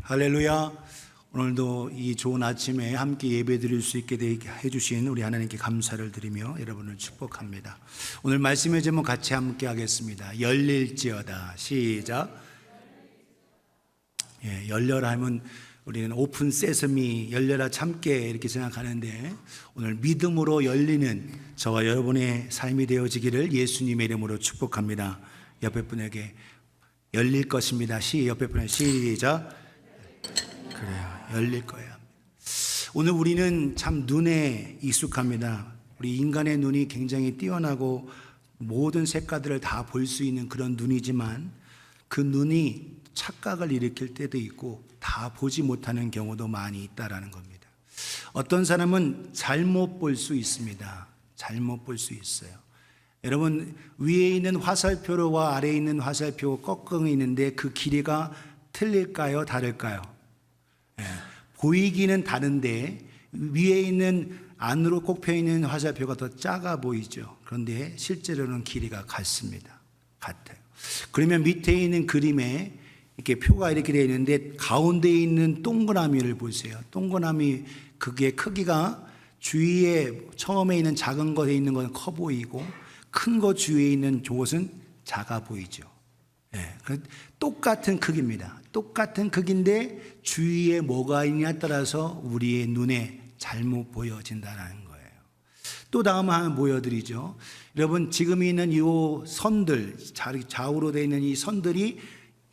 할렐루야. 오늘도 이 좋은 아침에 함께 예배 드릴 수 있게 해주신 우리 하나님께 감사를 드리며 여러분을 축복합니다. 오늘 말씀의 제목 같이 함께 하겠습니다. 열릴지어다. 시작. 열려라 하면 우리는 오픈 세서미, 열려라 참깨 이렇게 생각하는데, 오늘 믿음으로 열리는 저와 여러분의 삶이 되어지기를 예수님의 이름으로 축복합니다. 옆에 분에게 열릴 것입니다. 옆에 분에게 시작. 그래요, 열릴 거야. 오늘 우리는 참 눈에 익숙합니다. 우리 인간의 눈이 굉장히 뛰어나고 모든 색깔들을 다 볼 수 있는 그런 눈이지만, 그 눈이 착각을 일으킬 때도 있고 다 보지 못하는 경우도 많이 있다라는 겁니다. 어떤 사람은 잘못 볼 수 있습니다. 잘못 볼 수 있어요. 여러분, 위에 있는 화살표와 아래에 있는 화살표 꺾엉이 있는데 그 길이가 틀릴까요? 다를까요? 보이기는 다른데 위에 있는 안으로 꼽혀 있는 화살표가 더 작아 보이죠. 그런데 실제로는 길이가 같습니다. 같아요. 그러면 밑에 있는 그림에 이렇게 표가 이렇게 되어 있는데 가운데 있는 동그라미를 보세요. 동그라미 그게 크기가 주위에 처음에 있는 작은 것에 있는 것은 커 보이고 큰 것 주위에 있는 저것은 작아 보이죠. 똑같은 크기입니다. 똑같은 크기인데 주위에 뭐가 있냐에 따라서 우리의 눈에 잘못 보여진다는 거예요. 또 다음 하나 보여드리죠. 여러분, 지금 있는 이 선들, 좌우로 되어 있는 이 선들이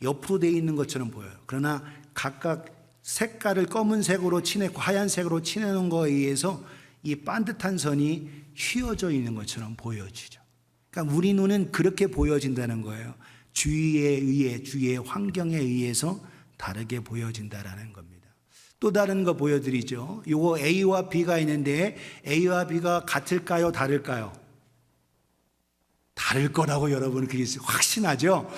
옆으로 되어 있는 것처럼 보여요. 그러나 각각 색깔을 검은색으로 칠했고 하얀색으로 칠해놓은 거에 의해서 이 반듯한 선이 휘어져 있는 것처럼 보여지죠. 그러니까 우리 눈은 그렇게 보여진다는 거예요. 주위에 의해, 주위의 환경에 의해서 다르게 보여진다라는 겁니다. 또 다른 거 보여드리죠. 요거 A와 B가 있는데 A와 B가 같을까요? 다를까요? 다를 거라고 여러분 그게 확신하죠?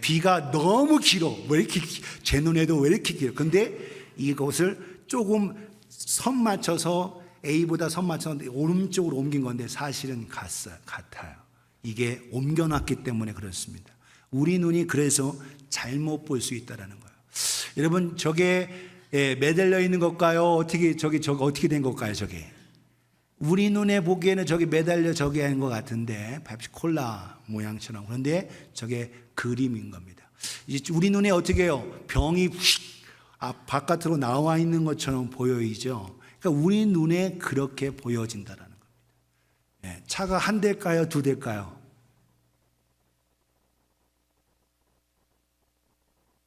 B가 너무 길어. 왜 이렇게 제 눈에도 왜 이렇게 길어? 근데 이것을 조금 선 맞춰서 A보다 선 맞춰서 오른쪽으로 옮긴 건데 사실은 같아요. 이게 옮겨놨기 때문에 그렇습니다. 우리 눈이 그래서 잘못 볼 수 있다는 거예요. 여러분, 저게 매달려 있는 것까요? 어떻게 된 것까요? 저게 우리 눈에 보기에는 저게 매달려 저게 하는 것 같은데 펩시콜라 모양처럼. 그런데 저게 그림인 겁니다. 이제 우리 눈에 어떻게 해요? 병이 휙 바깥으로 나와 있는 것처럼 보여지죠. 그러니까 우리 눈에 그렇게 보여진다라는 겁니다. 차가 한 대일까요? 두 대일까요?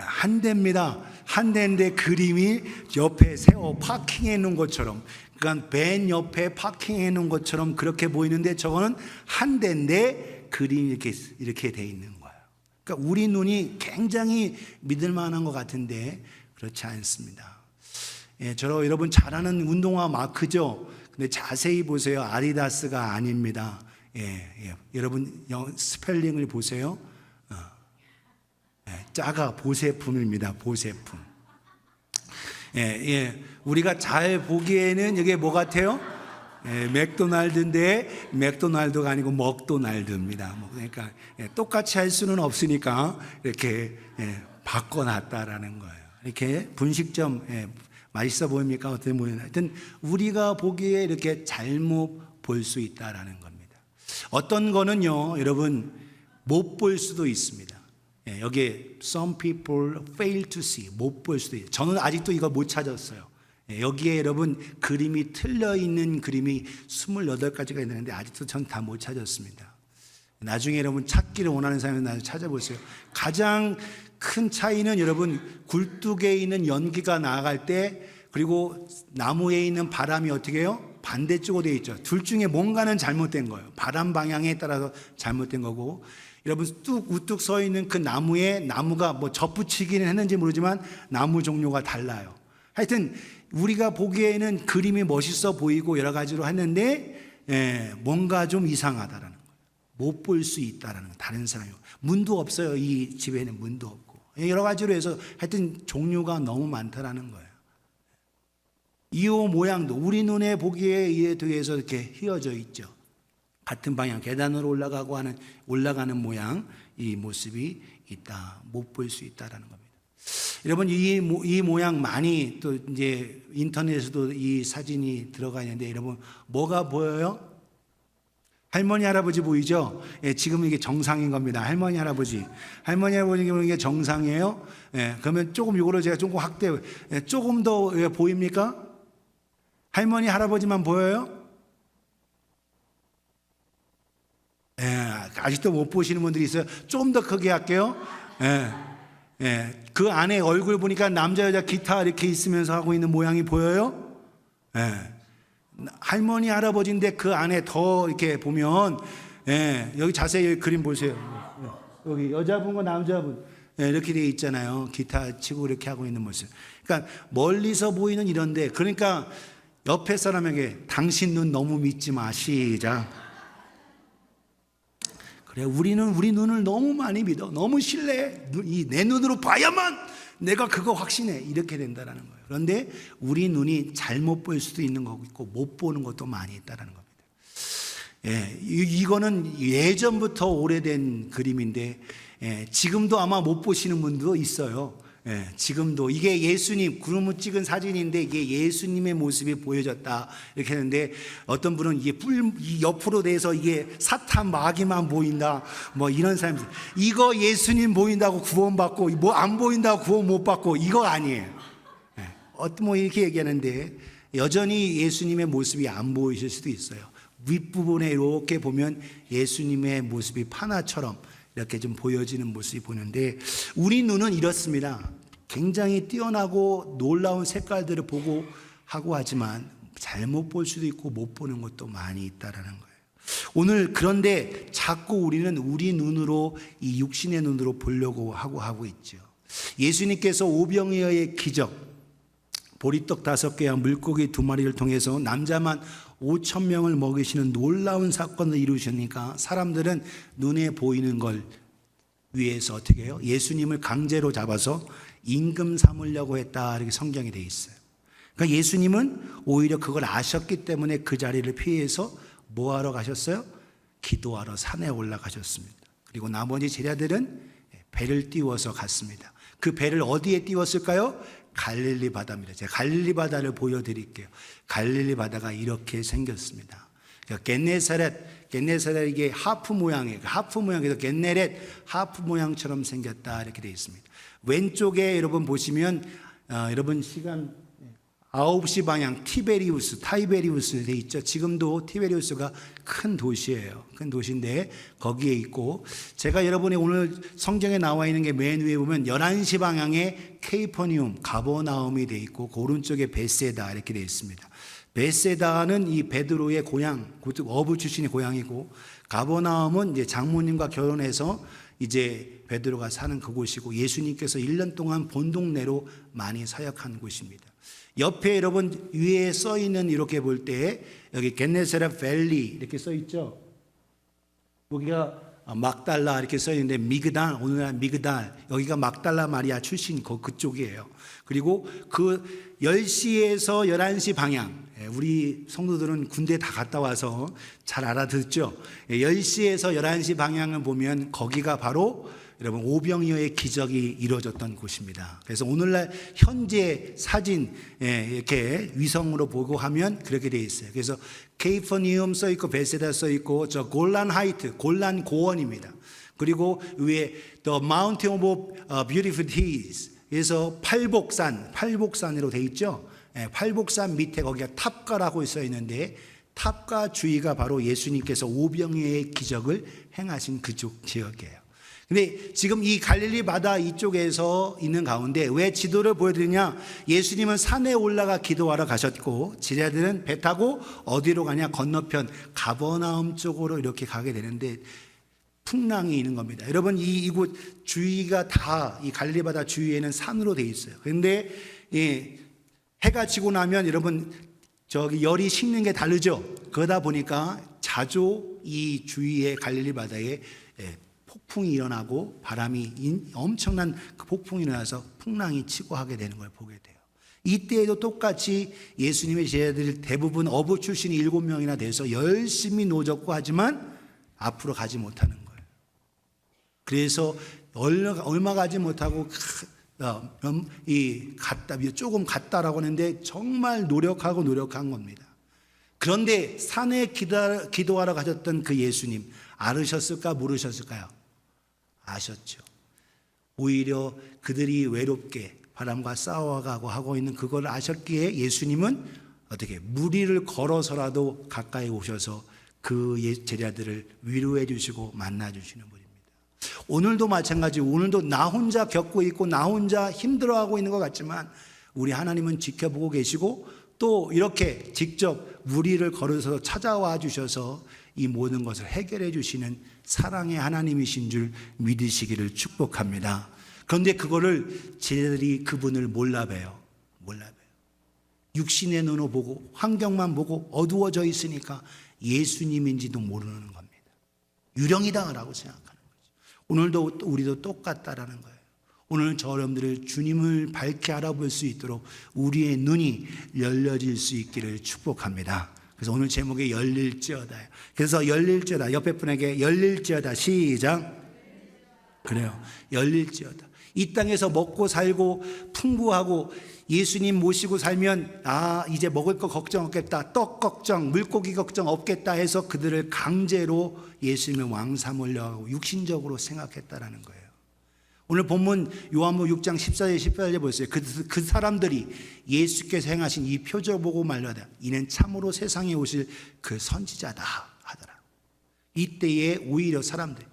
한 대입니다. 한 대인데 그림이 옆에 세워 파킹해 놓은 것처럼, 그러니까 벤 옆에 파킹해 놓은 것처럼 그렇게 보이는데 저거는 한 대인데 그림이 이렇게 돼 있는 거예요. 그러니까 우리 눈이 굉장히 믿을 만한 것 같은데 그렇지 않습니다. 저로 여러분 잘 아는 운동화 마크죠. 근데 자세히 보세요. 아디다스가 아닙니다. 여러분 스펠링을 보세요. 작아, 보세품입니다. 보세품. 우리가 잘 보기에는 이게 뭐 같아요? 맥도날드인데 맥도날드가 아니고 먹도날드입니다. 그러니까 똑같이 할 수는 없으니까 이렇게 바꿔놨다라는 거예요. 이렇게 분식점 맛있어 보입니까? 어떻게 보이나? 하여튼 우리가 보기에 이렇게 잘못 볼 수 있다라는 겁니다. 어떤 거는요, 여러분 못 볼 수도 있습니다. 여기에 some people fail to see, 못 볼 수도 있어요. 저는 아직도 이거 못 찾았어요. 여기에 여러분 그림이 틀려 있는 그림이 28가지가 있는데 아직도 전 다 못 찾았습니다. 나중에 여러분 찾기를 원하는 사람은 나중에 찾아보세요. 가장 큰 차이는 여러분 굴뚝에 있는 연기가 나아갈 때, 그리고 나무에 있는 바람이 어떻게 해요? 반대쪽으로 되어 있죠. 둘 중에 뭔가는 잘못된 거예요. 바람 방향에 따라서 잘못된 거고, 여러분 뚝 우뚝 서 있는 그 나무가 뭐 접붙이기는 했는지 모르지만 나무 종류가 달라요. 하여튼 우리가 보기에는 그림이 멋있어 보이고 여러 가지로 했는데 뭔가 좀 이상하다라는 거예요. 못 볼 수 있다라는 거예요. 다른 사람이. 문도 없어요. 이 집에는 문도 없고 여러 가지로 해서 하여튼 종류가 너무 많다라는 거예요. 이 모양도 우리 눈에 보기에 의해서 이렇게 휘어져 있죠. 같은 방향 계단으로 올라가는 모양, 이 모습이 있다, 못 볼 수 있다라는 겁니다. 여러분 이 모양 많이 또 이제 인터넷에서도 이 사진이 들어가 있는데 여러분 뭐가 보여요? 할머니 할아버지 보이죠? 예, 지금 이게 정상인 겁니다. 할머니 할아버지 보는 게 정상이에요. 예, 그러면 조금 이거를 제가 조금 확대, 조금 더 보입니까? 할머니 할아버지만 보여요? 예, 아직도 못 보시는 분들이 있어요. 좀 더 크게 할게요. 그 안에 얼굴 보니까 남자 여자 기타 이렇게 있으면서 하고 있는 모양이 보여요? 할머니 할아버지인데 그 안에 더 이렇게 보면 여기 자세히 여기 그림 보세요. 여기 여자분과 남자분 이렇게 돼 있잖아요. 기타 치고 이렇게 하고 있는 모습. 그러니까 멀리서 보이는 이런데, 그러니까 옆에 사람에게 당신 눈 너무 믿지 마. 시작. 그래, 우리는 우리 눈을 너무 많이 믿어. 너무 신뢰해. 내 눈으로 봐야만 내가 그거 확신해. 이렇게 된다는 거예요. 그런데 우리 눈이 잘못 볼 수도 있는 거고 있고 못 보는 것도 많이 있다는 겁니다. 이거는 예전부터 오래된 그림인데 지금도 아마 못 보시는 분도 있어요. 지금도 이게 예수님 구름을 찍은 사진인데 이게 예수님의 모습이 보여졌다 이렇게 했는데, 어떤 분은 이게 옆으로 돼서 이게 사탄 마귀만 보인다 뭐 이런 사람이, 이거 예수님 보인다고 구원받고 뭐 안 보인다고 구원 못 받고 이거 아니에요. 뭐 이렇게 얘기하는데 여전히 예수님의 모습이 안 보이실 수도 있어요. 윗부분에 이렇게 보면 예수님의 모습이 파나처럼 이렇게 좀 보여지는 모습이 보이는데, 우리 눈은 이렇습니다. 굉장히 뛰어나고 놀라운 색깔들을 보고 하고 하지만 잘못 볼 수도 있고 못 보는 것도 많이 있다라는 거예요. 오늘 그런데 자꾸 우리는 우리 눈으로, 이 육신의 눈으로 보려고 하고 있죠. 예수님께서 오병이어의 기적, 보리떡 5개와 물고기 2마리를 통해서 남자만 5,000명을 먹이시는 놀라운 사건을 이루시니까 사람들은 눈에 보이는 걸 위해서 어떻게 해요? 예수님을 강제로 잡아서 임금 삼으려고 했다, 이렇게 성경에 되어 있어요. 그러니까 예수님은 오히려 그걸 아셨기 때문에 그 자리를 피해서 뭐 하러 가셨어요? 기도하러 산에 올라가셨습니다. 그리고 나머지 제자들은 배를 띄워서 갔습니다. 그 배를 어디에 띄웠을까요? 갈릴리 바다입니다. 제가 갈릴리 바다를 보여드릴게요. 갈릴리 바다가 이렇게 생겼습니다. 겟네사렛 이게 하프 모양이에요. 하프 모양에서 겟네렛 하프 모양처럼 생겼다, 이렇게 되어 있습니다. 왼쪽에 여러분 보시면 여러분 시간 9시 방향 타이베리우스 돼 있죠. 지금도 티베리우스가 큰 도시예요. 큰 도시인데 거기에 있고, 제가 여러분이 오늘 성경에 나와 있는 게 맨 위에 보면 11시 방향에 케이퍼니움 가버나움이 돼 있고, 그 오른쪽에 베세다 이렇게 돼 있습니다. 베세다는 이 베드로의 고향, 어부 출신의 고향이고, 가버나움은 이제 장모님과 결혼해서 이제 베드로가 사는 그곳이고, 예수님께서 1년 동안 본 동네로 많이 사역한 곳입니다. 옆에 여러분 위에 써 있는, 이렇게 볼 때 여기 겟네사렛 밸리 이렇게 써 있죠. 여기가 막달라 이렇게 써 있는데 미그달, 오늘날 미그달, 여기가 막달라 마리아 출신 그쪽이에요. 그리고 그 10시에서 11시 방향, 우리 성도들은 군대 다 갔다 와서 잘 알아듣죠. 10시에서 11시 방향을 보면 거기가 바로 여러분 오병이어의 기적이 이루어졌던 곳입니다. 그래서 오늘날 현재 사진 이렇게 위성으로 보고 하면 그렇게 되어 있어요. 그래서 케이퍼니움 써 있고 베세다 써 있고, 저 골란 하이트, 골란 고원입니다. 그리고 위에 The Mountain of Beautiful Hills, 그래서 팔복산으로 되어 있죠. 팔복산 밑에 거기가 탑가라고 써 있는데, 탑가 주위가 바로 예수님께서 오병이어의 기적을 행하신 그쪽 지역이에요. 근데 지금 이 갈릴리 바다 이쪽에서 있는 가운데 왜 지도를 보여드리냐? 예수님은 산에 올라가 기도하러 가셨고, 제자들은 배 타고 어디로 가냐? 건너편 가버나움 쪽으로 이렇게 가게 되는데 풍랑이 있는 겁니다. 여러분 이곳 주위가 다 이 갈릴리 바다 주위에는 산으로 되어 있어요. 그런데 해가 지고 나면 여러분 저기 열이 식는 게 다르죠. 그러다 보니까 자주 이 주위의 갈릴리 바다에 폭풍이 일어나고 바람이 엄청난 그 폭풍이 일어나서 풍랑이 치고 하게 되는 걸 보게 돼요. 이때에도 똑같이 예수님의 제자들 대부분 어부 출신이 7명이나 돼서 열심히 노젓고 하지만 앞으로 가지 못하는 거예요. 그래서 얼마 가지 못하고 조금 같다라고 하는데 정말 노력한 겁니다. 그런데 산에 기도하러 가셨던 그 예수님 알으셨을까 모르셨을까요? 아셨죠. 오히려 그들이 외롭게 바람과 싸워가고 하고 있는 그걸 아셨기에 예수님은 어떻게 무리를 걸어서라도 가까이 오셔서 그 제자들을 위로해 주시고 만나 주시는 분입니다. 오늘도 마찬가지로 오늘도 나 혼자 겪고 있고 나 혼자 힘들어하고 있는 것 같지만 우리 하나님은 지켜보고 계시고 또 이렇게 직접 무리를 걸어서 찾아와 주셔서 이 모든 것을 해결해 주시는 사랑의 하나님이신 줄 믿으시기를 축복합니다. 그런데 그거를 제자들이 그분을 몰라봬요. 육신의 눈으로 보고 환경만 보고 어두워져 있으니까 예수님인지도 모르는 겁니다. 유령이다라고 생각하는 거죠. 오늘도 우리도 똑같다라는 거예요. 오늘 저 여러분들을 주님을 밝게 알아볼 수 있도록 우리의 눈이 열려질 수 있기를 축복합니다. 그래서 오늘 제목이 열릴지어다. 그래서 열릴지어다. 옆에 분에게 열릴지어다. 시작. 그래요. 열릴지어다. 이 땅에서 먹고 살고 풍부하고 예수님 모시고 살면 이제 먹을 거 걱정 없겠다. 떡 걱정, 물고기 걱정 없겠다 해서 그들을 강제로 예수님의 왕 삼으려고 육신적으로 생각했다라는 거예요. 오늘 본문 요한복음 6장 14절 18절 보세요. 그 사람들이 예수께서 행하신 이 표적 보고 말하다 이는 참으로 세상에 오실 그 선지자다 하더라. 이때에 오히려 사람들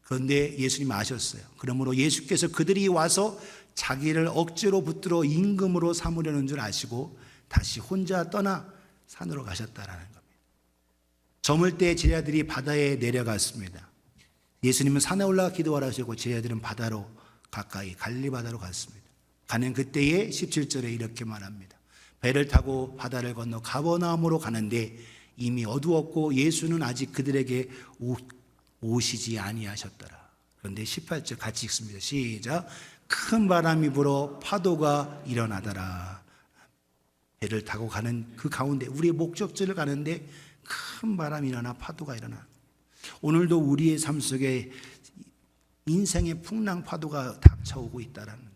그런데 예수님 아셨어요. 그러므로 예수께서 그들이 와서 자기를 억지로 붙들어 임금으로 삼으려는 줄 아시고 다시 혼자 떠나 산으로 가셨다라는 겁니다. 저물 때 제자들이 바다에 내려갔습니다. 예수님은 산에 올라가 기도하라 하시고 제자들은 바다로 가까이 갈릴리 바다로 갔습니다. 가는 그때에 17절에 이렇게 말합니다. 배를 타고 바다를 건너 가버나움으로 가는데 이미 어두웠고 예수는 아직 그들에게 오시지 아니하셨더라. 그런데 18절 같이 읽습니다. 시작. 큰 바람이 불어 파도가 일어나더라. 배를 타고 가는 그 가운데 우리의 목적지를 가는데 큰 바람이 일어나 파도가 일어나. 오늘도 우리의 삶 속에 인생의 풍랑 파도가 닥쳐오고 있다는 거예요.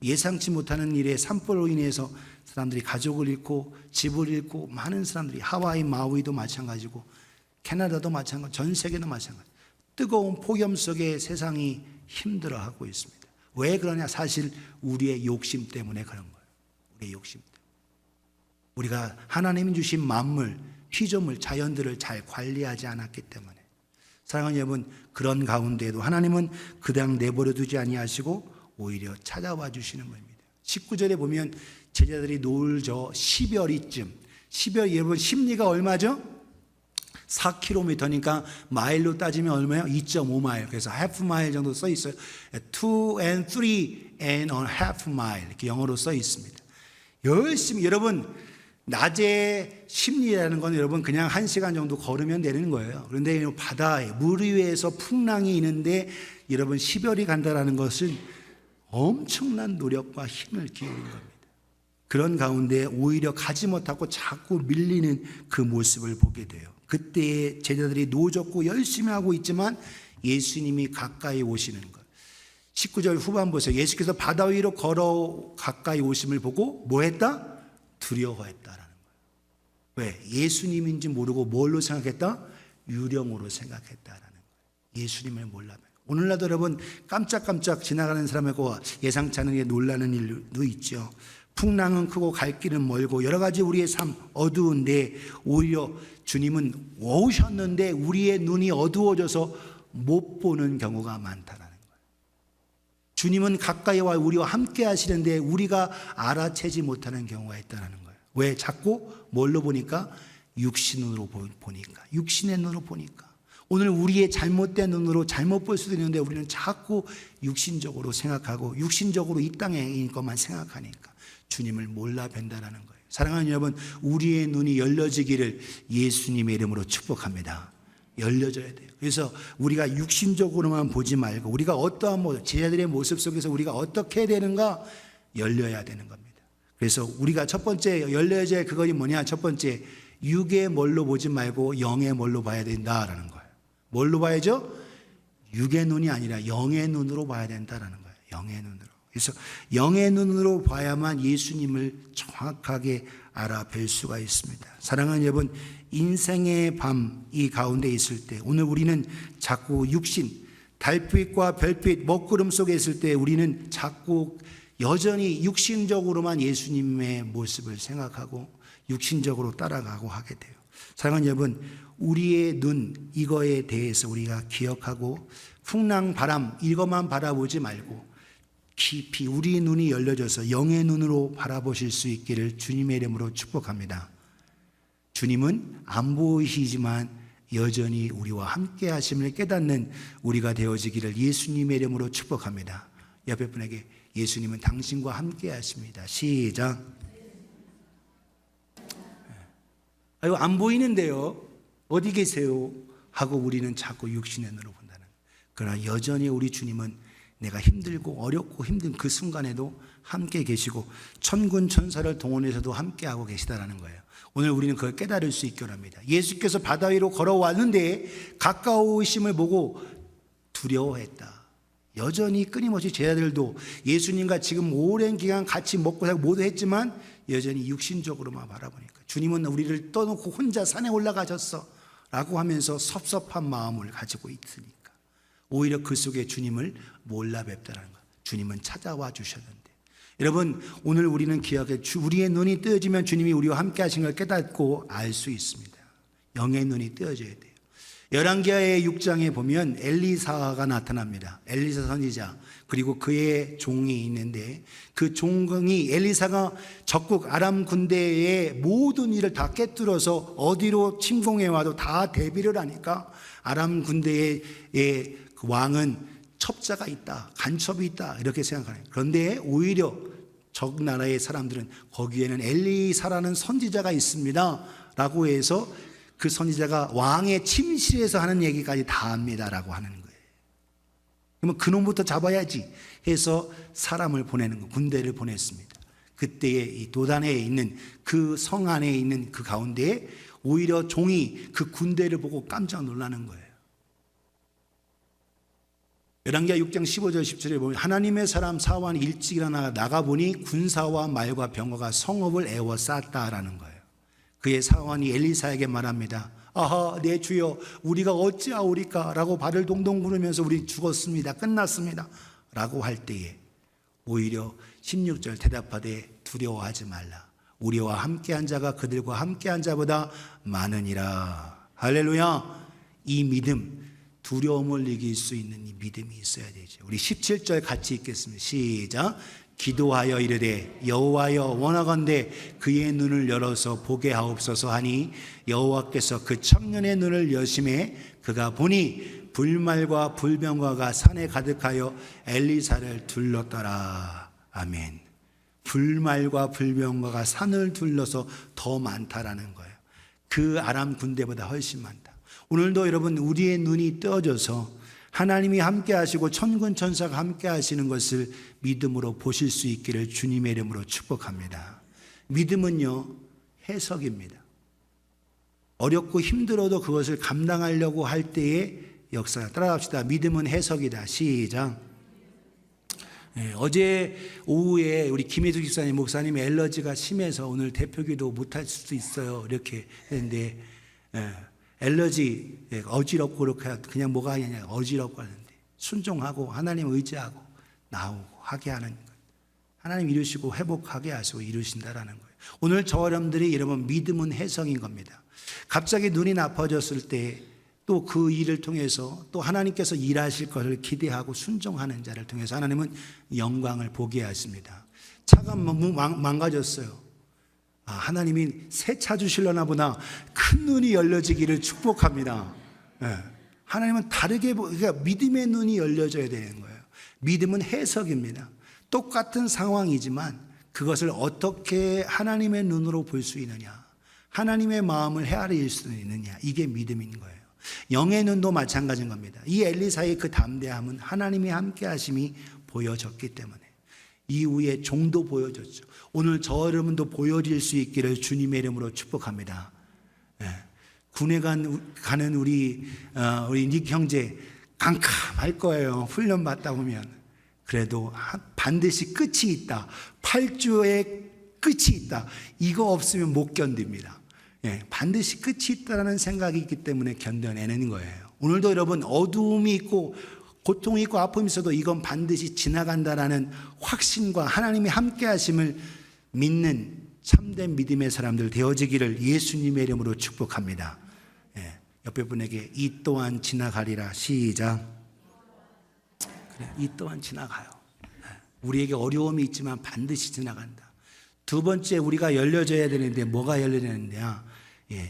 예상치 못하는 일에 산불로 인해서 사람들이 가족을 잃고 집을 잃고 많은 사람들이 하와이 마우이도 마찬가지고 캐나다도 마찬가지고 전 세계도 마찬가지. 뜨거운 폭염 속에 세상이 힘들어하고 있습니다. 왜 그러냐? 사실 우리의 욕심 때문에 그런 거예요. 우리의 욕심 때문에. 우리가 하나님이 주신 만물, 피조물, 자연들을 잘 관리하지 않았기 때문에. 사랑하는 여러분, 그런 가운데에도 하나님은 그냥 내버려 두지 아니하시고 오히려 찾아와 주시는 분입니다. 19절에 보면 제자들이 놀죠. 10여리쯤. 10여 여러분 심리가 얼마죠? 4km니까 마일로 따지면 얼마예요? 2.5마일. 그래서 half mile 정도 써 있어요. 2 and 3 and a half mile 이렇게 영어로 써 있습니다. 열심히 여러분 낮에 심리라는 건 여러분 그냥 1시간 정도 걸으면 되는 거예요. 그런데 바다에 물 위에서 풍랑이 있는데 여러분 10여리 간다라는 것은 엄청난 노력과 힘을 기울인 겁니다. 그런 가운데 오히려 가지 못하고 자꾸 밀리는 그 모습을 보게 돼요. 그때 제자들이 노젓고 열심히 하고 있지만 예수님이 가까이 오시는 것. 19절 후반 보세요. 예수께서 바다 위로 걸어 가까이 오심을 보고 뭐 했다? 두려워했다라는 거예요. 왜? 예수님인지 모르고 뭘로 생각했다? 유령으로 생각했다라는 거예요. 예수님을 몰라봐요. 오늘날도 여러분 깜짝깜짝 지나가는 사람하고 예상치 않은 게 놀라는 일도 있죠. 풍랑은 크고 갈 길은 멀고 여러 가지 우리의 삶 어두운데 오히려 주님은 오셨는데 우리의 눈이 어두워져서 못 보는 경우가 많다라는 거예요. 주님은 가까이 와 우리와 함께 하시는데 우리가 알아채지 못하는 경우가 있다는 거예요. 왜? 자꾸 뭘로 보니까? 육신으로 보니까. 육신의 눈으로 보니까. 오늘 우리의 잘못된 눈으로 잘못 볼 수도 있는데 우리는 자꾸 육신적으로 생각하고 육신적으로 이 땅에 있는 것만 생각하니까 주님을 몰라 뵌다라는 거예요. 사랑하는 여러분, 우리의 눈이 열려지기를 예수님의 이름으로 축복합니다. 열려져야 돼요. 그래서 우리가 육신적으로만 보지 말고 우리가 어떠한 제자들의 모습 속에서 우리가 어떻게 해야 되는가 열려야 되는 겁니다. 그래서 우리가 첫 번째 열려야 될 그것이 뭐냐? 첫 번째 육의 뭘로 보지 말고 영의 뭘로 봐야 된다라는 거예요. 뭘로 봐야죠? 육의 눈이 아니라 영의 눈으로 봐야 된다라는 거예요. 영의 눈으로. 그래서 영의 눈으로 봐야만 예수님을 정확하게 알아뵐 수가 있습니다. 사랑하는 여러분, 인생의 밤 이 가운데 있을 때 오늘 우리는 자꾸 육신, 달빛과 별빛, 먹구름 속에 있을 때 우리는 자꾸 여전히 육신적으로만 예수님의 모습을 생각하고 육신적으로 따라가고 하게 돼요. 사랑하는 여러분, 우리의 눈 이거에 대해서 우리가 기억하고 풍랑 바람 이것만 바라보지 말고 깊이 우리 눈이 열려져서 영의 눈으로 바라보실 수 있기를 주님의 이름으로 축복합니다. 주님은 안 보이시지만 여전히 우리와 함께 하심을 깨닫는 우리가 되어지기를 예수님의 이름으로 축복합니다. 옆에 분에게 예수님은 당신과 함께 하십니다. 시작. 아유, 안 보이는데요. 어디 계세요? 하고 우리는 자꾸 육신의 눈으로 본다는. 그러나 여전히 우리 주님은 내가 힘들고 어렵고 힘든 그 순간에도 함께 계시고 천군 천사를 동원해서도 함께하고 계시다라는 거예요. 오늘 우리는 그걸 깨달을 수 있게 합니다. 예수께서 바다 위로 걸어왔는데 가까우심을 보고 두려워했다. 여전히 끊임없이 제자들도 예수님과 지금 오랜 기간 같이 먹고 살고 모두 했지만 여전히 육신적으로만 바라보니까 주님은 우리를 떠놓고 혼자 산에 올라가셨어 라고 하면서 섭섭한 마음을 가지고 있으니까 오히려 그 속에 주님을 몰라 뵙다는 것. 주님은 찾아와 주셨는데 여러분, 오늘 우리는 기억해 우리의 눈이 뜨여지면 주님이 우리와 함께 하신 걸 깨닫고 알 수 있습니다. 영의 눈이 뜨여져야 돼요. 열왕기하의 6장에 보면 엘리사가 나타납니다. 엘리사 선지자 그리고 그의 종이 있는데 그 종이 엘리사가 적국 아람 군대의 모든 일을 다 깨뜨려서 어디로 침공해 와도 다 대비를 하니까 아람 군대의 그 왕은 첩자가 있다, 간첩이 있다 이렇게 생각하는 거예요. 그런데 오히려 적 나라의 사람들은 거기에는 엘리사라는 선지자가 있습니다 라고 해서 그 선지자가 왕의 침실에서 하는 얘기까지 다 합니다라고 하는 거예요. 그러면 그놈부터 잡아야지 해서 사람을 보내는 거, 군대를 보냈습니다. 그때에 이 도단에 있는 그 성 안에 있는 그 가운데 오히려 종이 그 군대를 보고 깜짝 놀라는 거예요. 열왕기하 6장 15절 17절에 보면 하나님의 사람 사환이 일찍 일어나 나가보니 군사와 말과 병거가 성읍을 에워쌌다라는 거예요. 그의 사환이 엘리사에게 말합니다. 아하, 내 주여, 우리가 어찌하오리까? 라고 발을 동동 구르면서 우리 죽었습니다. 끝났습니다. 라고 할 때에 오히려 16절 대답하되 두려워하지 말라. 우리와 함께한 자가 그들과 함께한 자보다 많으니라. 할렐루야. 이 믿음, 두려움을 이길 수 있는 이 믿음이 있어야 되죠. 우리 17절 같이 읽겠습니다. 시작. 기도하여 이르되 여호와여 원하건대 그의 눈을 열어서 보게 하옵소서 하니 여호와께서 그 청년의 눈을 여심해 그가 보니 불말과 불병거가 산에 가득하여 엘리사를 둘렀더라. 아멘. 불말과 불병거가 산을 둘러서 더 많다라는 거예요. 그 아람 군대보다 훨씬 많다. 오늘도 여러분 우리의 눈이 떠져서 하나님이 함께 하시고 천군 천사가 함께 하시는 것을 믿음으로 보실 수 있기를 주님의 이름으로 축복합니다. 믿음은요, 해석입니다. 어렵고 힘들어도 그것을 감당하려고 할 때의 역사. 따라갑시다. 믿음은 해석이다. 시작. 네, 어제 오후에 우리 김혜숙 집사님 목사님 엘러지가 심해서 오늘 대표기도 못할 수도 있어요. 이렇게 했는데 엘러지 어지럽고 그렇게 그냥 뭐가 아니냐 어지럽고 하는데 순종하고 하나님 의지하고 나오고 하게 하는 것. 하나님 이루시고 회복하게 하시고 이루신다라는 거예요. 오늘 저 여러분들이 여러분 믿음은 해석인 겁니다. 갑자기 눈이 나빠졌을 때 또 그 일을 통해서 또 하나님께서 일하실 것을 기대하고 순종하는 자를 통해서 하나님은 영광을 보게 하십니다. 차가 망가졌어요. 아, 하나님이 새 차 주실려나 보다. 큰 눈이 열려지기를 축복합니다. 네. 하나님은 다르게 그러니까 믿음의 눈이 열려져야 되는 거예요. 믿음은 해석입니다. 똑같은 상황이지만 그것을 어떻게 하나님의 눈으로 볼 수 있느냐, 하나님의 마음을 헤아릴 수 있느냐, 이게 믿음인 거예요. 영의 눈도 마찬가지인 겁니다. 이 엘리사의 그 담대함은 하나님이 함께 하심이 보여졌기 때문에 이후에 종도 보여졌죠. 오늘 저 여러분도 보여질 수 있기를 주님의 이름으로 축복합니다. 네. 군에 가는 우리 닉 형제 깜깜할 거예요. 훈련 받다 보면. 그래도 반드시 끝이 있다. 8주의 끝이 있다. 이거 없으면 못 견딥니다. 반드시 끝이 있다는 생각이 있기 때문에 견뎌내는 거예요. 오늘도 여러분 어두움이 있고 고통이 있고 아픔이 있어도 이건 반드시 지나간다라는 확신과 하나님이 함께 하심을 믿는 참된 믿음의 사람들 되어지기를 예수님의 이름으로 축복합니다. 옆에 분에게 이 또한 지나가리라. 시작. 그래, 이 또한 지나가요. 우리에게 어려움이 있지만 반드시 지나간다. 두 번째, 우리가 열려져야 되는데 뭐가 열려야 되는데요?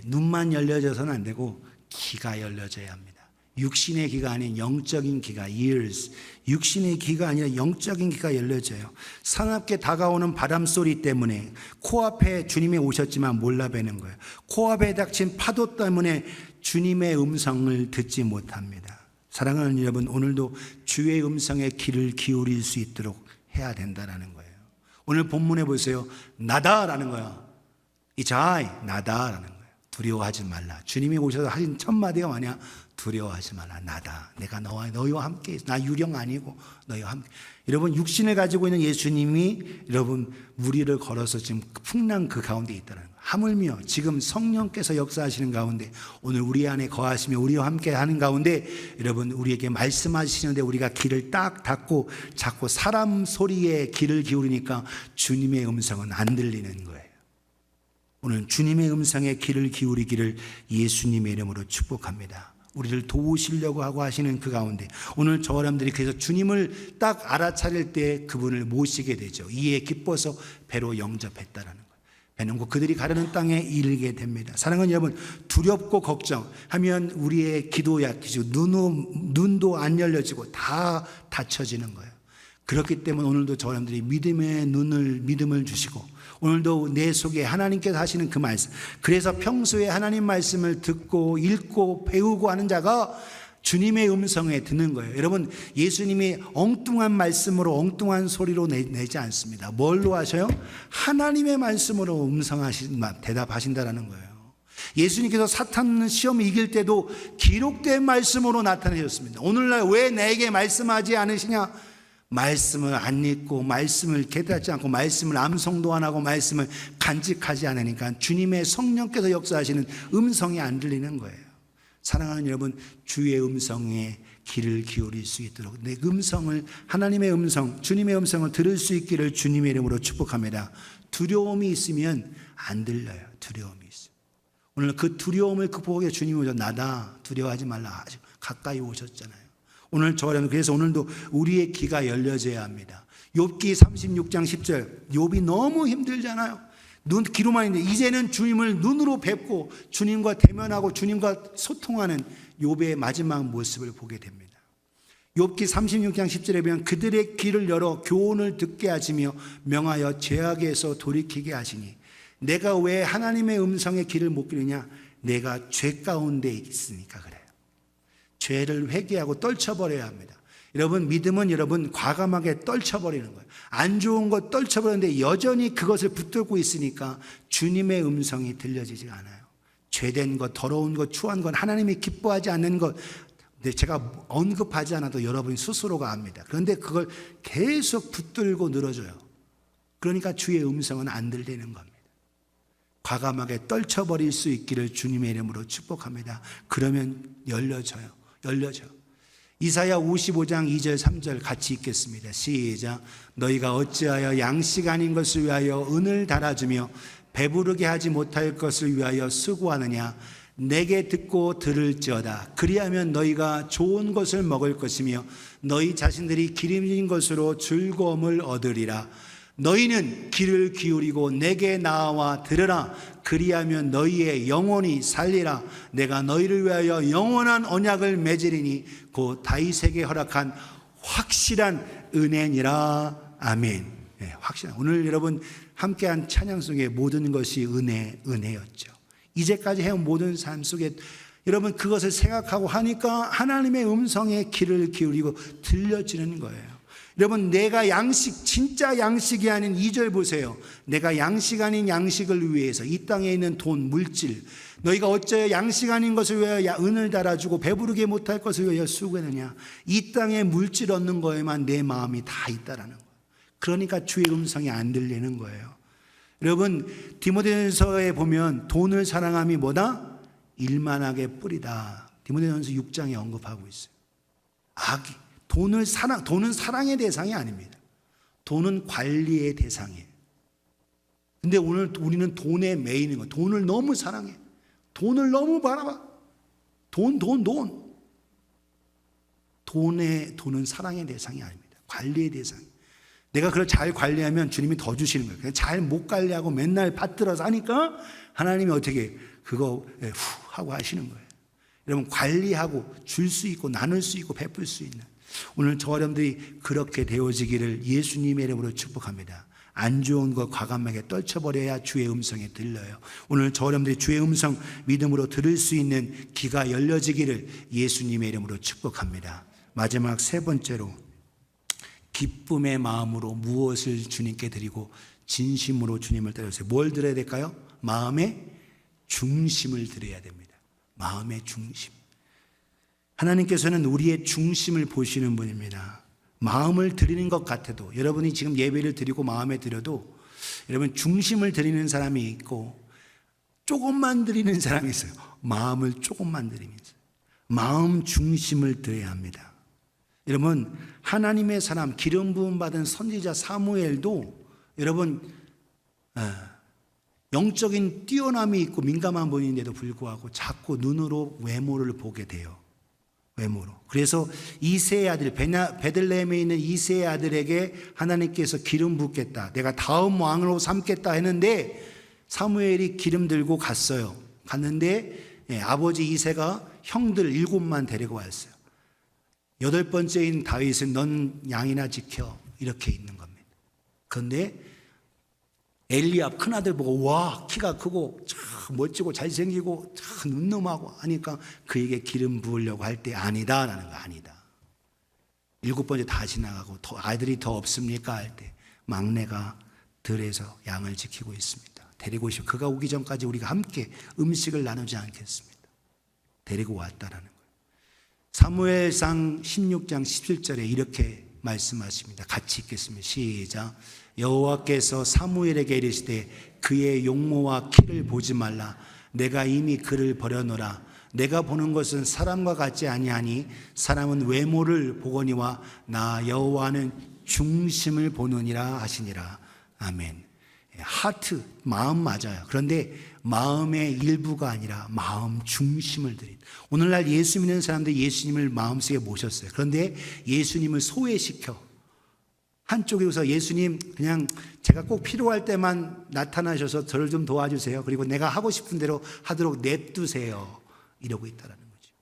눈만 열려져서는 안 되고 귀가 열려져야 합니다. 육신의 귀가 아닌 영적인 귀가, ears. 육신의 귀가 아니라 영적인 귀가 열려져요. 사납게 다가오는 바람소리 때문에 코앞에 주님이 오셨지만 몰라뵈는 거예요. 코앞에 닥친 파도 때문에 주님의 음성을 듣지 못합니다. 사랑하는 여러분, 오늘도 주의 음성에 귀를 기울일 수 있도록 해야 된다는 거예요. 오늘 본문에 보세요. 나다라는 거예요. 이자이, 나다라는 거예요. 두려워하지 말라. 주님이 오셔서 하신 첫 마디가 뭐냐? 두려워하지 말라. 나다. 내가 너희와 함께 있어. 나 유령 아니고 너희와 함께. 여러분, 육신을 가지고 있는 예수님이 여러분 무리를 걸어서 지금 풍랑 그 가운데 있다는 거예요. 하물며 지금 성령께서 역사하시는 가운데 오늘 우리 안에 거하시며 우리와 함께 하는 가운데 여러분 우리에게 말씀하시는데 우리가 귀를 딱 닫고 자꾸 사람 소리에 귀를 기울이니까 주님의 음성은 안 들리는 거예요. 오늘 주님의 음성에 귀를 기울이기를 예수님의 이름으로 축복합니다. 우리를 도우시려고 하고 하시는 그 가운데 오늘 저 사람들이 그래서 주님을 딱 알아차릴 때 그분을 모시게 되죠. 이에 기뻐서 배로 영접했다라는 거예요. 배는 곧 그들이 가려는 땅에 이르게 됩니다. 사랑하는 여러분, 두렵고 걱정하면 우리의 기도 약해지고 눈도 안 열려지고 다 닫혀지는 거예요. 그렇기 때문에 오늘도 저 사람들이 믿음을 주시고 오늘도 내 속에 하나님께서 하시는 그 말씀, 그래서 평소에 하나님 말씀을 듣고 읽고 배우고 하는 자가 주님의 음성에 듣는 거예요. 여러분, 예수님이 엉뚱한 말씀으로 엉뚱한 소리로 내지 않습니다. 뭘로 하셔요? 하나님의 말씀으로 대답하신다라는 거예요. 예수님께서 사탄 시험을 이길 때도 기록된 말씀으로 나타내셨습니다. 오늘날 왜 내게 말씀하지 않으시냐? 말씀을 안 읽고 말씀을 깨닫지 않고 말씀을 암송도 안 하고 말씀을 간직하지 않으니까 주님의 성령께서 역사하시는 음성이 안 들리는 거예요. 사랑하는 여러분, 주의 음성에 귀를 기울일 수 있도록 내 음성을, 하나님의 음성, 주님의 음성을 들을 수 있기를 주님의 이름으로 축복합니다. 두려움이 있으면 안 들려요. 두려움이 있어요. 오늘 그 두려움을 극복하기 위해 주님이 오셔서 나다, 두려워하지 말라, 아주 가까이 오셨잖아요. 오늘 저는 그래서 오늘도 우리의 귀가 열려져야 합니다. 욥기 36장 10절, 욥이 너무 힘들잖아요. 귀로만 있는데 이제는 주님을 눈으로 뵙고 주님과 대면하고 주님과 소통하는 욥의 마지막 모습을 보게 됩니다. 욥기 36장 10절에 보면 그들의 귀를 열어 교훈을 듣게 하시며 명하여 죄악에서 돌이키게 하시니 내가 왜 하나님의 음성의 귀를 못 기르냐? 내가 죄 가운데 있으니까 그래요. 죄를 회개하고 떨쳐버려야 합니다. 여러분, 믿음은 여러분 과감하게 떨쳐버리는 거예요. 안 좋은 것 떨쳐버리는데 여전히 그것을 붙들고 있으니까 주님의 음성이 들려지지 않아요. 죄된 것, 더러운 것, 추한 것, 하나님이 기뻐하지 않는 것, 제가 언급하지 않아도 여러분 스스로가 압니다. 그런데 그걸 계속 붙들고 늘어져요. 그러니까 주의 음성은 안 들리는 겁니다. 과감하게 떨쳐버릴 수 있기를 주님의 이름으로 축복합니다. 그러면 열려져요. 이사야 55장 2절 3절 같이 읽겠습니다. 시작. 너희가 어찌하여 양식 아닌 것을 위하여 은을 달아주며 배부르게 하지 못할 것을 위하여 수고하느냐? 내게 듣고 들을지어다. 그리하면 너희가 좋은 것을 먹을 것이며 너희 자신들이 기름진 것으로 즐거움을 얻으리라. 너희는 귀를 기울이고 내게 나와 들으라. 그리하면 너희의 영혼이 살리라. 내가 너희를 위하여 영원한 언약을 맺으리니 곧 다윗에게 허락한 확실한 은혜니라. 아멘. 네, 확실한. 오늘 여러분 함께한 찬양 속에 모든 것이 은혜였죠. 이제까지 해온 모든 삶 속에 여러분 그것을 생각하고 하니까 하나님의 음성에 귀를 기울이고 들려지는 거예요. 여러분, 내가 양식, 진짜 양식이 아닌 2절 보세요. 내가 양식 아닌 양식을 위해서 이 땅에 있는 돈, 물질, 너희가 어찌하여 양식 아닌 것을 위하여 은을 달아주고 배부르게 못할 것을 위하여 수고하느냐. 이 땅에 물질 얻는 거에만 내 마음이 다 있다라는 거예요. 그러니까 주의 음성이 안 들리는 거예요. 여러분, 디모데전서에 보면 돈을 사랑함이 뭐다? 일만하게 뿌리다. 디모데전서 6장에 언급하고 있어요. 악이. 돈은 사랑의 대상이 아닙니다. 돈은 관리의 대상이에요. 근데 오늘 우리는 돈에 매이는 거예요. 돈을 너무 사랑해. 돈을 너무 바라봐. 돈. 돈은 사랑의 대상이 아닙니다. 관리의 대상이에요. 내가 그걸 잘 관리하면 주님이 더 주시는 거예요. 잘 못 관리하고 맨날 받들어서 하니까 하나님이 어떻게 그거 후 하고 하시는 거예요. 여러분, 관리하고 줄 수 있고 나눌 수 있고 베풀 수 있는, 오늘 저 여러분들이 그렇게 되어지기를 예수님의 이름으로 축복합니다. 안 좋은 것 과감하게 떨쳐버려야 주의 음성이 들려요. 오늘 저 여러분들이 주의 음성 믿음으로 들을 수 있는 귀가 열려지기를 예수님의 이름으로 축복합니다. 마지막 세 번째로, 기쁨의 마음으로 무엇을 주님께 드리고 진심으로 주님을 따르세요. 뭘 드려야 될까요? 마음의 중심을 드려야 됩니다. 마음의 중심. 하나님께서는 우리의 중심을 보시는 분입니다. 마음을 드리는 것 같아도, 여러분이 지금 예배를 드리고 마음에 드려도 여러분 중심을 드리는 사람이 있고 조금만 드리는 사람이 있어요. 마음을 조금만 드리면서 마음 중심을 드려야 합니다. 여러분, 하나님의 사람, 기름 부음 받은 선지자 사무엘도 여러분 영적인 뛰어남이 있고 민감한 분인데도 불구하고 자꾸 눈으로 외모를 보게 돼요. 외모로. 그래서 이새의 아들, 베들레헴에 있는 이새의 아들에게 하나님께서 기름 붓겠다, 내가 다음 왕으로 삼겠다 했는데 사무엘이 기름 들고 갔어요. 갔는데 아버지 이새가 형들 7만 데리고 왔어요. 8번째인 다윗은 넌 양이나 지켜, 이렇게 있는 겁니다. 그런데 엘리압 큰아들 보고, 와, 키가 크고 참 멋지고 잘생기고 참 눈놈하고 하니까 그에게 기름 부으려고 할 때 아니다 라는 거. 아니다. 7번째 다 지나가고 아들이 더 없습니까 할 때 막내가 들에서 양을 지키고 있습니다. 데리고 오시고, 그가 오기 전까지 우리가 함께 음식을 나누지 않겠습니다. 데리고 왔다라는 거예요. 사무엘상 16장 17절에 이렇게 말씀하십니다. 같이 읽겠습니다. 시작. 여호와께서 사무엘에게 이르시되 그의 용모와 키를 보지 말라. 내가 이미 그를 버려놓으라. 내가 보는 것은 사람과 같지 아니하니 사람은 외모를 보거니와 나 여호와는 중심을 보느니라 하시니라. 아멘. 하트, 마음 맞아요. 그런데 마음의 일부가 아니라 마음 중심을 드린. 오늘날 예수 믿는 사람들이 예수님을 마음속에 모셨어요. 그런데 예수님을 소외시켜 한쪽에서 예수님 그냥 제가 꼭 필요할 때만 나타나셔서 저를 좀 도와주세요. 그리고 내가 하고 싶은 대로 하도록 냅두세요. 이러고 있다는 거죠.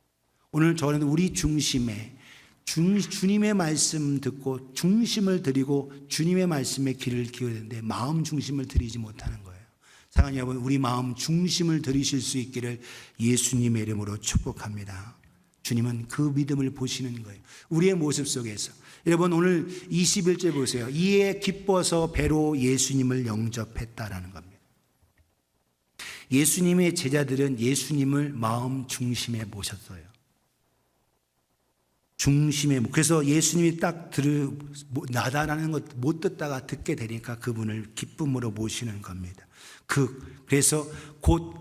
오늘 저는 우리 중심에 주님의 말씀 듣고 중심을 드리고 주님의 말씀에 귀를 기울여야 되는데 마음 중심을 드리지 못하는 거예요. 사랑하는 여러분, 우리 마음 중심을 드리실 수 있기를 예수님의 이름으로 축복합니다. 주님은 그 믿음을 보시는 거예요. 우리의 모습 속에서. 여러분, 오늘 21절 보세요. 이에 기뻐서 배로 예수님을 영접했다라는 겁니다. 예수님의 제자들은 예수님을 마음 중심에 모셨어요. 중심에. 그래서 예수님이 딱 나다라는 것 못 듣다가 듣게 되니까 그분을 기쁨으로 모시는 겁니다. 그래서 곧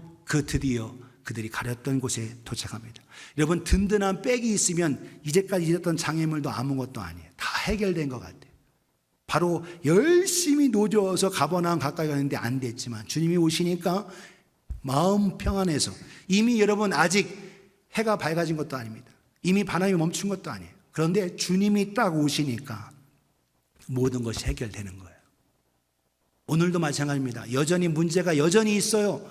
드디어 그들이 가렸던 곳에 도착합니다. 여러분, 든든한 백이 있으면 이제까지 있었던 장애물도 아무것도 아니에요. 다 해결된 것 같아요. 바로 열심히 노져서 가버나움 가까이 가는데 안 됐지만 주님이 오시니까 마음 평안해서, 이미 여러분 아직 해가 밝아진 것도 아닙니다. 이미 바람이 멈춘 것도 아니에요. 그런데 주님이 딱 오시니까 모든 것이 해결되는 거예요. 오늘도 마찬가지입니다. 여전히 문제가 여전히 있어요.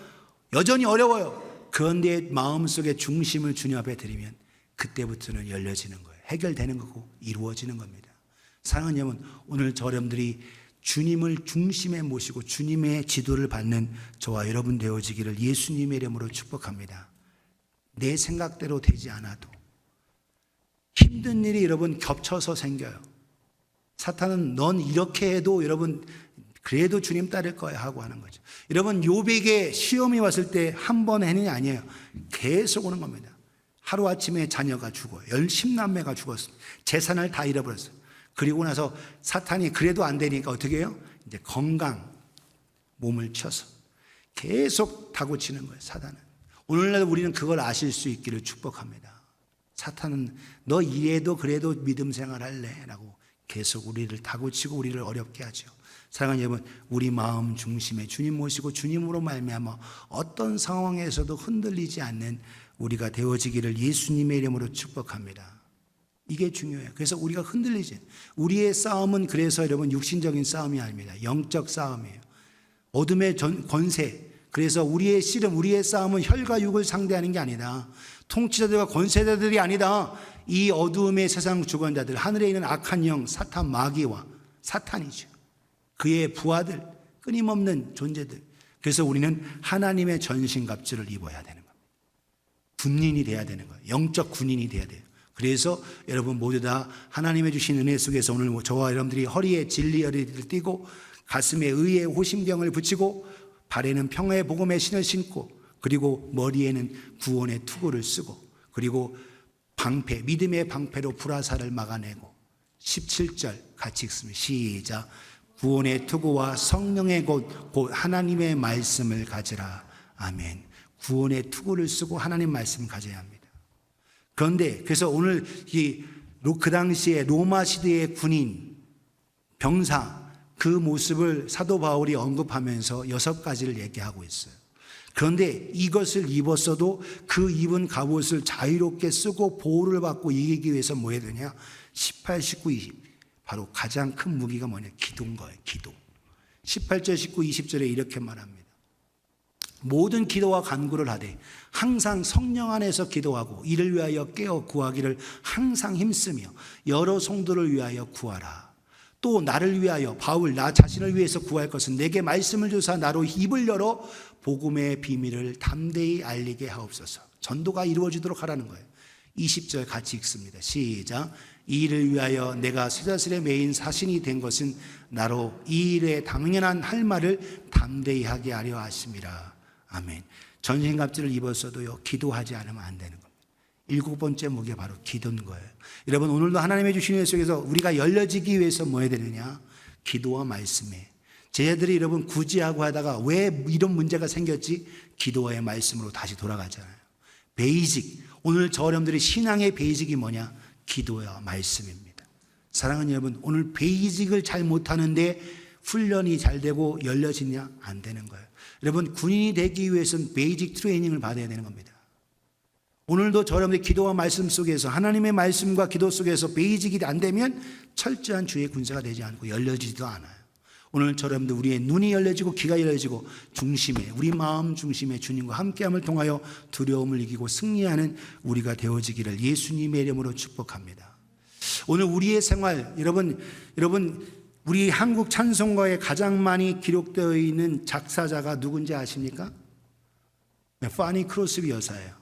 여전히 어려워요. 그런데 마음속에 중심을 주님 앞에 드리면 그때부터는 열려지는 거예요. 해결되는 거고 이루어지는 겁니다. 사랑하는 여러분, 오늘 저 여러분들이 주님을 중심에 모시고 주님의 지도를 받는 저와 여러분 되어지기를 예수님의 이름으로 축복합니다. 내 생각대로 되지 않아도 힘든 일이 여러분 겹쳐서 생겨요. 사탄은 넌 이렇게 해도 여러분 그래도 주님 따를 거야 하고 하는 거죠. 여러분 요백에 시험이 왔을 때 한 번 해는 아니에요. 계속 오는 겁니다. 하루아침에 자녀가 죽어요. 10남매가 죽었습니다. 재산을 다 잃어버렸어요. 그리고 나서 사탄이 그래도 안 되니까 어떻게 해요? 이제 건강, 몸을 쳐서 계속 다고치는 거예요, 사단은. 오늘날 우리는 그걸 아실 수 있기를 축복합니다. 사탄은 너 이래도 그래도 믿음 생활할래? 라고 계속 우리를 다고치고 우리를 어렵게 하죠. 사랑하는 여러분, 우리 마음 중심에 주님 모시고 주님으로 말미암아 어떤 상황에서도 흔들리지 않는 우리가 되어지기를 예수님의 이름으로 축복합니다. 이게 중요해요. 그래서 우리가 흔들리지. 우리의 싸움은 그래서 여러분 육신적인 싸움이 아닙니다. 영적 싸움이에요. 어둠의 권세. 그래서 우리의 씨름, 우리의 싸움은 혈과 육을 상대하는 게 아니다. 통치자들과 권세자들이 아니다. 이 어두움의 세상 주권자들, 하늘에 있는 악한 영, 사탄 마귀와 사탄이죠. 그의 부하들, 끊임없는 존재들. 그래서 우리는 하나님의 전신갑주를 입어야 되는 겁니다. 군인이 돼야 되는 거예요. 영적 군인이 돼야 돼요. 그래서 여러분 모두 다 하나님의 주신 은혜 속에서 오늘 저와 여러분들이 허리에 진리 허리를 띠고 가슴에 의의 호심경을 붙이고 발에는 평화의 복음의 신을 신고 그리고 머리에는 구원의 투구를 쓰고 그리고 방패, 믿음의 방패로 불화살을 막아내고 17절 같이 읽습니다. 시작. 구원의 투구와 성령의 곧 하나님의 말씀을 가지라. 아멘. 구원의 투구를 쓰고 하나님 말씀을 가져야 합니다. 그런데 그래서 오늘 그 당시에 로마 시대의 군인, 병사 그 모습을 사도 바울이 언급하면서 6가지를 얘기하고 있어요. 그런데 이것을 입었어도 그 입은 갑옷을 자유롭게 쓰고 보호를 받고 이기기 위해서 뭐 해야 되냐? 18, 19, 20 바로 가장 큰 무기가 뭐냐? 기도인 거예요. 기도. 18절, 19, 20절에 이렇게 말합니다. 모든 기도와 간구를 하되 항상 성령 안에서 기도하고 이를 위하여 깨어 구하기를 항상 힘쓰며 여러 성도를 위하여 구하라. 또 나를 위하여 바울 나 자신을 위해서 구할 것은 내게 말씀을 주사 나로 입을 열어 복음의 비밀을 담대히 알리게 하옵소서. 전도가 이루어지도록 하라는 거예요. 20절 같이 읽습니다. 시작. 이 일을 위하여 내가 쇠사슬에 매인 사신이 된 것은 나로 이 일에 당연한 할 말을 담대히 하게 하려 하심이라. 아멘. 전신갑주를 입었어도요 기도하지 않으면 안 되는 겁니다. 7번째 무게 바로 기도인 거예요. 여러분 오늘도 하나님의 주신 은혜 속에서 우리가 열려지기 위해서 뭐 해야 되느냐? 기도와 말씀에. 제자들이 여러분 구제하고 하다가 왜 이런 문제가 생겼지? 기도와의 말씀으로 다시 돌아가잖아요. 베이직. 오늘 저 여러분들의 신앙의 베이직이 뭐냐? 기도와 말씀입니다. 사랑하는 여러분, 오늘 베이직을 잘 못하는데 훈련이 잘 되고 열려지냐? 안 되는 거예요. 여러분 군인이 되기 위해서는 베이직 트레이닝을 받아야 되는 겁니다. 오늘도 저 여러분의 기도와 말씀 속에서 하나님의 말씀과 기도 속에서 베이직이 안 되면 철저한 주의 군사가 되지 않고 열려지지도 않아요. 오늘 저 여러분들 우리의 눈이 열려지고 귀가 열려지고 중심에 우리 마음 중심에 주님과 함께함을 통하여 두려움을 이기고 승리하는 우리가 되어지기를 예수님의 이름으로 축복합니다. 오늘 우리의 생활 여러분 우리 한국 찬송가에 가장 많이 기록되어 있는 작사자가 누군지 아십니까? 파니 크로스비 여사예요.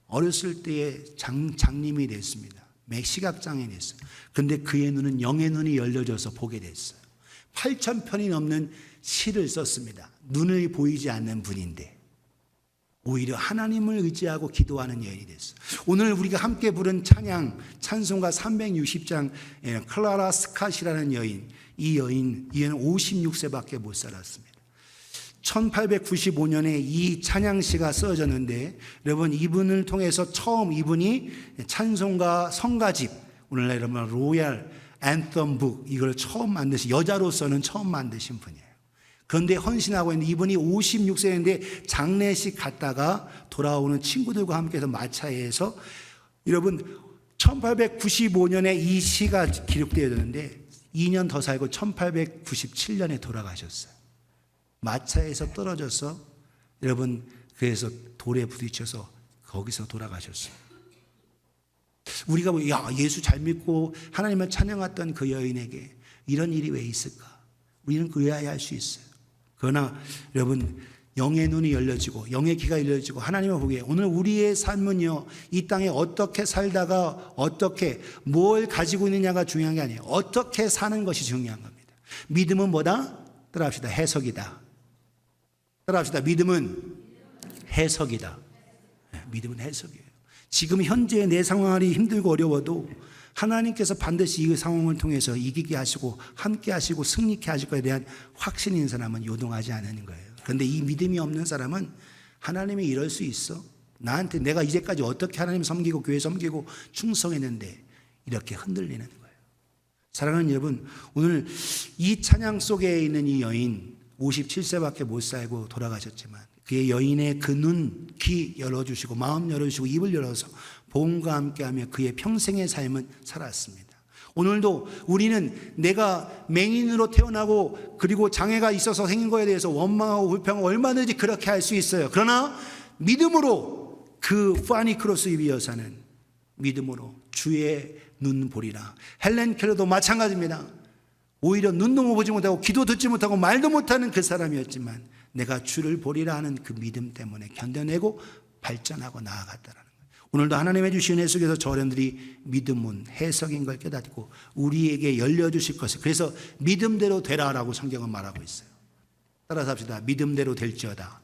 어렸을 때에 장님이 됐습니다. 시각장애인이 됐어요. 그런데 그의 눈은 영의 눈이 열려져서 보게 됐어요. 8,000편이 넘는 시를 썼습니다. 눈을 보이지 않는 분인데 오히려 하나님을 의지하고 기도하는 여인이 됐어요. 오늘 우리가 함께 부른 찬송가 360장 클라라 스캇이라는 여인, 이 여인은 56세밖에 못 살았습니다. 1895년에 이 찬양시가 써졌는데 여러분 이분을 통해서 처음 이분이 찬송가 성가집 오늘날 여러분 로얄 앤썸 북 이걸 처음 만드신 여자로서는 처음 만드신 분이에요. 그런데 헌신하고 있는데 이분이 56세인데 장례식 갔다가 돌아오는 친구들과 함께해서 마차에서 여러분 1895년에 이 시가 기록되어졌는데 2년 더 살고 1897년에 돌아가셨어요. 마차에서 떨어져서 여러분 그래서 돌에 부딪혀서 거기서 돌아가셨어요. 우리가 예수 잘 믿고 하나님을 찬양했던 그 여인에게 이런 일이 왜 있을까? 우리는 의아해할 수 있어요. 그러나 여러분 영의 눈이 열려지고 영의 귀가 열려지고 하나님을 보게. 오늘 우리의 삶은요, 이 땅에 어떻게 살다가 어떻게 뭘 가지고 있느냐가 중요한 게 아니에요. 어떻게 사는 것이 중요한 겁니다. 믿음은 뭐다? 따라합시다. 해석이다. 따라합시다. 믿음은 해석이다. 믿음은 해석이에요. 지금 현재 내 상황이 힘들고 어려워도 하나님께서 반드시 이 상황을 통해서 이기게 하시고 함께 하시고 승리케 하실 것에 대한 확신이 있는 사람은 요동하지 않는 거예요. 그런데 이 믿음이 없는 사람은 하나님이 이럴 수 있어? 나한테 내가 이제까지 어떻게 하나님 섬기고 교회 섬기고 충성했는데 이렇게 흔들리는 거예요. 사랑하는 여러분, 오늘 이 찬양 속에 있는 이 여인 57세밖에 못 살고 돌아가셨지만 그의 여인의 그 눈, 귀 열어주시고 마음 열어주시고 입을 열어서 복음과 함께하며 그의 평생의 삶은 살았습니다. 오늘도 우리는 내가 맹인으로 태어나고 그리고 장애가 있어서 생긴 거에 대해서 원망하고 불평하고 얼마든지 그렇게 할 수 있어요. 그러나 믿음으로 그 파니크로스 이비 여사는 믿음으로 주의 눈 보리라. 헬렌 켈러도 마찬가지입니다. 오히려 눈도 보지 못하고 귀도 듣지 못하고 말도 못하는 그 사람이었지만 내가 주를 보리라 하는 그 믿음 때문에 견뎌내고 발전하고 나아갔다라는 거예요. 오늘도 하나님의 주신 애 속에서 저 어른들이 믿음은 해석인 걸 깨닫고 우리에게 열려주실 것을, 그래서 믿음대로 되라라고 성경은 말하고 있어요. 따라서 합시다. 믿음대로 될지어다.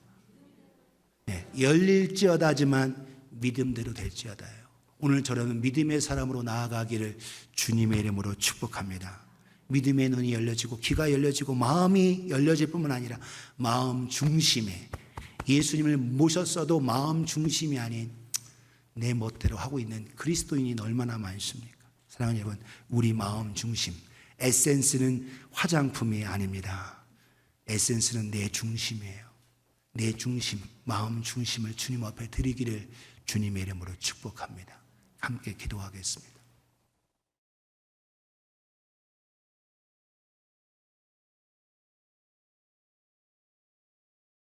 네, 열릴지어다지만 믿음대로 될지어다예요. 오늘 저는 믿음의 사람으로 나아가기를 주님의 이름으로 축복합니다. 믿음의 눈이 열려지고 귀가 열려지고 마음이 열려질 뿐만 아니라 마음 중심에, 예수님을 모셨어도 마음 중심이 아닌 내 멋대로 하고 있는 그리스도인이 얼마나 많습니까? 사랑하는 여러분, 우리 마음 중심, 에센스는 화장품이 아닙니다. 에센스는 내 중심이에요. 내 중심, 마음 중심을 주님 앞에 드리기를 주님의 이름으로 축복합니다. 함께 기도하겠습니다.